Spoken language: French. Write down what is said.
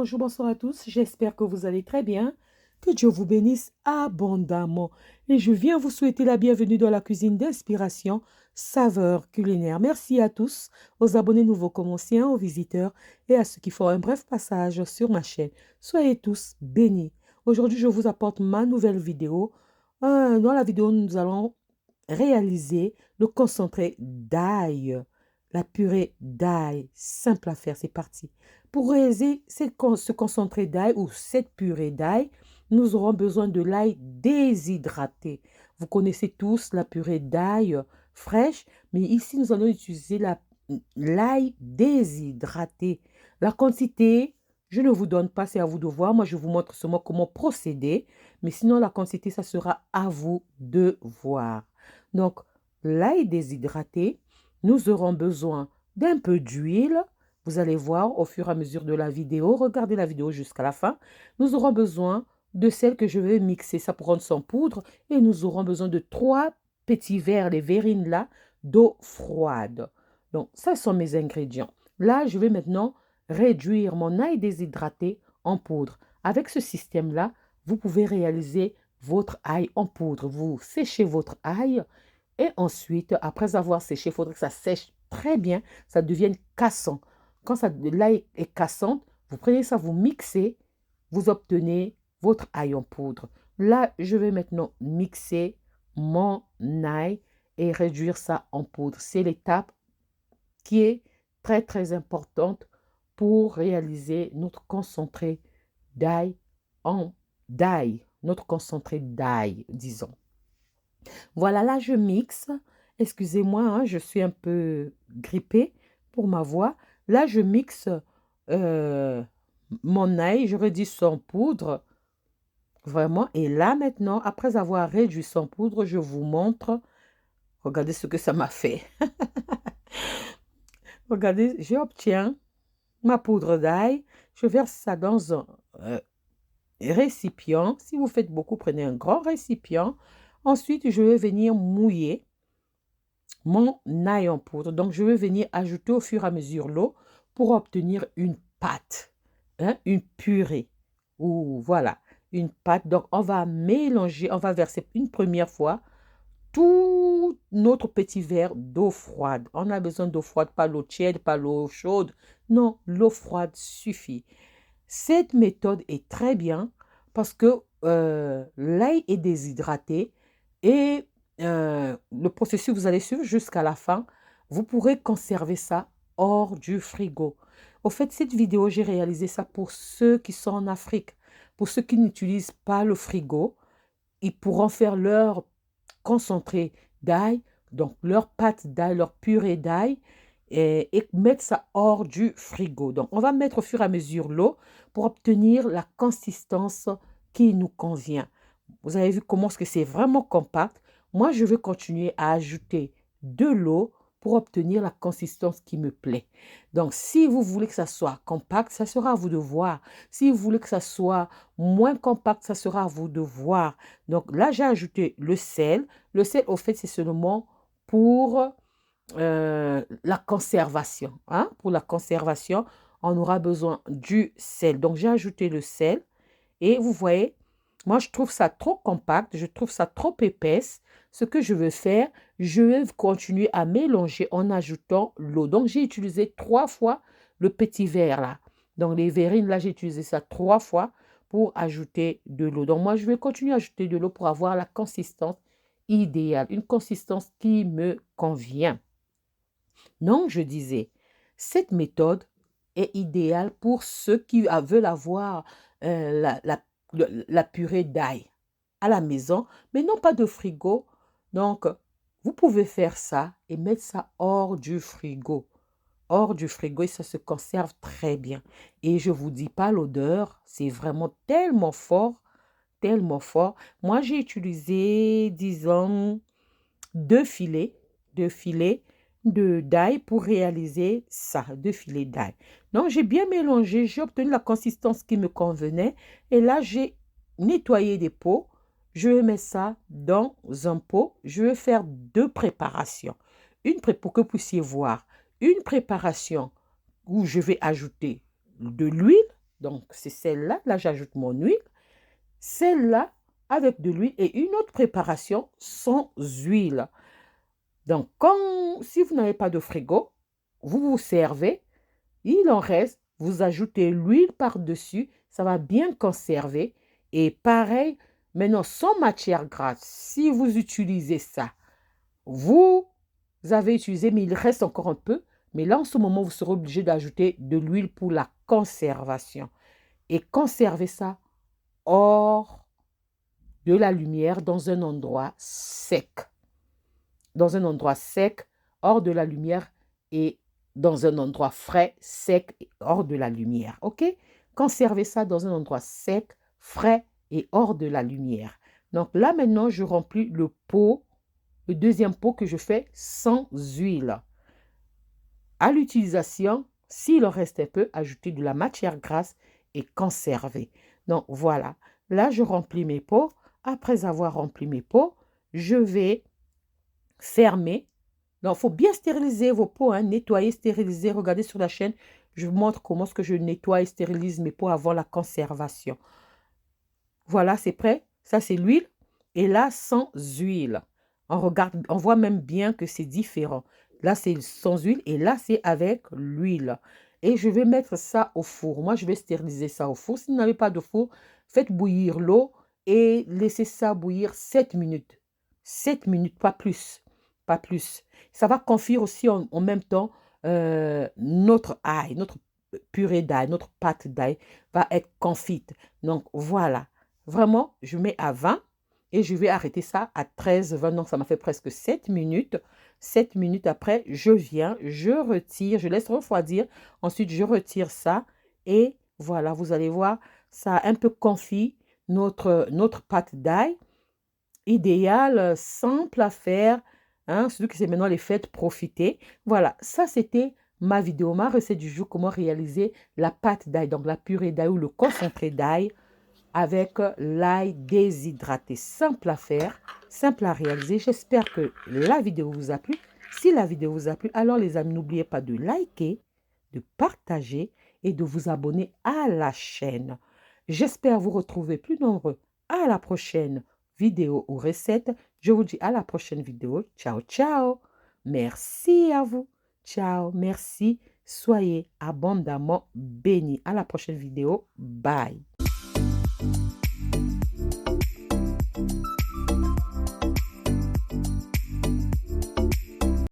bonjour, bonsoir à tous. J'espère que vous allez très bien. Que Dieu vous bénisse abondamment. Et je viens vous souhaiter la bienvenue dans la cuisine d'inspiration, saveur culinaire. Merci à tous, aux abonnés nouveaux comme anciens, aux visiteurs et à ceux qui font un bref passage sur ma chaîne. Soyez tous bénis. Aujourd'hui, je vous apporte ma nouvelle vidéo. Dans la vidéo, nous allons réaliser le concentré d'ail, la purée d'ail, simple à faire, c'est parti. Pour réaliser ce concentré d'ail ou cette purée d'ail, nous aurons besoin de l'ail déshydraté. Vous connaissez tous la purée d'ail fraîche, mais ici nous allons utiliser l'ail déshydraté. La quantité, je ne vous donne pas, c'est à vous de voir. Moi, je vous montre seulement comment procéder, mais sinon la quantité, ça sera à vous de voir. Donc, l'ail déshydraté, nous aurons besoin d'un peu d'huile. Vous allez voir au fur et à mesure de la vidéo. Regardez la vidéo jusqu'à la fin. Nous aurons besoin de celle que je vais mixer, ça pour rendre sans poudre. Et nous aurons besoin de 3 petits verres, les verrines là, d'eau froide. Donc, ça sont mes ingrédients. Là, je vais maintenant réduire mon ail déshydraté en poudre. Avec ce système-là, vous pouvez réaliser votre ail en poudre. Vous séchez votre ail et ensuite, après avoir séché, il faudrait que ça sèche très bien, ça devienne cassant. Quand l'ail est cassante, vous prenez ça, vous mixez, vous obtenez votre ail en poudre. Là, je vais maintenant mixer mon ail et réduire ça en poudre. C'est l'étape qui est très, très importante pour réaliser notre concentré d'ail notre concentré d'ail, disons. Voilà, là, je mixe. Excusez-moi, hein, je suis un peu grippée pour ma voix. Là, je mixe euh, mon ail, je réduis son poudre, vraiment. Et là, maintenant, après avoir réduit son poudre, je vous montre. Regardez ce que ça m'a fait. Regardez, j'obtiens ma poudre d'ail. Je verse ça dans un récipient. Si vous faites beaucoup, prenez un grand récipient. Ensuite, je vais venir mouiller mon ail en poudre. Donc, je vais venir ajouter au fur et à mesure l'eau pour obtenir une pâte, hein, une purée. Ou voilà, une pâte. Donc, on va mélanger, on va verser une première fois tout notre petit verre d'eau froide. On a besoin d'eau froide, pas l'eau tiède, pas l'eau chaude. Non, l'eau froide suffit. Cette méthode est très bien parce que l'ail est déshydraté et le processus, vous allez suivre jusqu'à la fin. Vous pourrez conserver ça hors du frigo. Au fait, cette vidéo, j'ai réalisé ça pour ceux qui sont en Afrique. Pour ceux qui n'utilisent pas le frigo, ils pourront faire leur concentré d'ail, donc leur pâte d'ail, leur purée d'ail, et mettre ça hors du frigo. Donc, on va mettre au fur et à mesure l'eau pour obtenir la consistance qui nous convient. Vous avez vu comment est-ce que c'est vraiment compact. Moi, je vais continuer à ajouter de l'eau pour obtenir la consistance qui me plaît. Donc, si vous voulez que ça soit compact, ça sera à vous de voir. Si vous voulez que ça soit moins compact, ça sera à vous de voir. Donc, là, j'ai ajouté le sel. Le sel, au fait, c'est seulement pour la conservation. Hein? Pour la conservation, on aura besoin du sel. Donc, j'ai ajouté le sel. Et vous voyez, moi, je trouve ça trop compact, je trouve ça trop épaisse. Ce que je veux faire, je vais continuer à mélanger en ajoutant l'eau. Donc, j'ai utilisé 3 fois le petit verre là. Donc, les verrines, là, j'ai utilisé ça 3 fois pour ajouter de l'eau. Donc, moi, je vais continuer à ajouter de l'eau pour avoir la consistance idéale, une consistance qui me convient. Donc, je disais, cette méthode est idéale pour ceux qui veulent avoir la purée d'ail à la maison, mais non pas de frigo. Donc, vous pouvez faire ça et mettre ça hors du frigo. Hors du frigo et ça se conserve très bien. Et je ne vous dis pas l'odeur, c'est vraiment tellement fort, tellement fort. Moi, j'ai utilisé, disons, 2 filets, 2 filets d'ail pour réaliser ça, 2 filets d'ail. Donc, j'ai bien mélangé, j'ai obtenu la consistance qui me convenait. Et là, j'ai nettoyé des pots. Je vais mettre ça dans un pot. Je vais faire 2 préparations. Pour que vous puissiez voir. Une préparation où je vais ajouter de l'huile, Donc, c'est celle-là. Là, j'ajoute mon huile. Celle-là, avec de l'huile et une autre préparation sans huile. Donc, si vous n'avez pas de frigo, vous vous servez, il en reste, vous ajoutez l'huile par-dessus, ça va bien conserver. Et pareil, maintenant, sans matière grasse, si vous utilisez ça, vous avez utilisé, mais il reste encore un peu. Mais là, en ce moment, vous serez obligé d'ajouter de l'huile pour la conservation. Et conservez ça hors de la lumière dans un endroit sec. Dans un endroit sec, hors de la lumière et dans un endroit frais, sec et hors de la lumière. OK? Conservez ça dans un endroit sec, frais et hors de la lumière. Donc là, maintenant, je remplis le pot, le deuxième pot que je fais sans huile. À l'utilisation, s'il en reste un peu, ajoutez de la matière grasse et conservez. Donc voilà, là, je remplis mes pots. Après avoir rempli mes pots, je vais fermer. Donc, il faut bien stériliser vos pots, hein, nettoyer, stériliser. Regardez sur la chaîne, je vous montre comment est-ce que je nettoie et stérilise mes pots avant la conservation. Voilà, c'est prêt. Ça, c'est l'huile. Et là, sans huile. On regarde, on voit même bien que c'est différent. Là, c'est sans huile et là, c'est avec l'huile. Et je vais mettre ça au four. Moi, je vais stériliser ça au four. Si vous n'avez pas de four, faites bouillir l'eau et laissez ça bouillir 7 minutes. 7 minutes, pas plus. Pas plus. Ça va confire aussi en même temps notre ail, notre purée d'ail, notre pâte d'ail va être confite. Donc, voilà. Vraiment, je mets à 20 et je vais arrêter ça à 13, 20. Donc, ça m'a fait presque 7 minutes. 7 minutes après, je viens, je retire, je laisse refroidir. Ensuite, je retire ça et voilà, vous allez voir, ça a un peu confit notre pâte d'ail. Idéal, simple à faire, hein, surtout que c'est maintenant les fêtes, profitez. Voilà, ça c'était ma vidéo, ma recette du jour, comment réaliser la pâte d'ail, donc la purée d'ail ou le concentré d'ail avec l'ail déshydraté. Simple à faire, simple à réaliser. J'espère que la vidéo vous a plu. Si la vidéo vous a plu, alors les amis, n'oubliez pas de liker, de partager et de vous abonner à la chaîne. J'espère vous retrouver plus nombreux à la prochaine vidéo ou recette. Je vous dis à la prochaine vidéo. Ciao, ciao. Merci à vous. Ciao, merci. Soyez abondamment bénis. À la prochaine vidéo. Bye.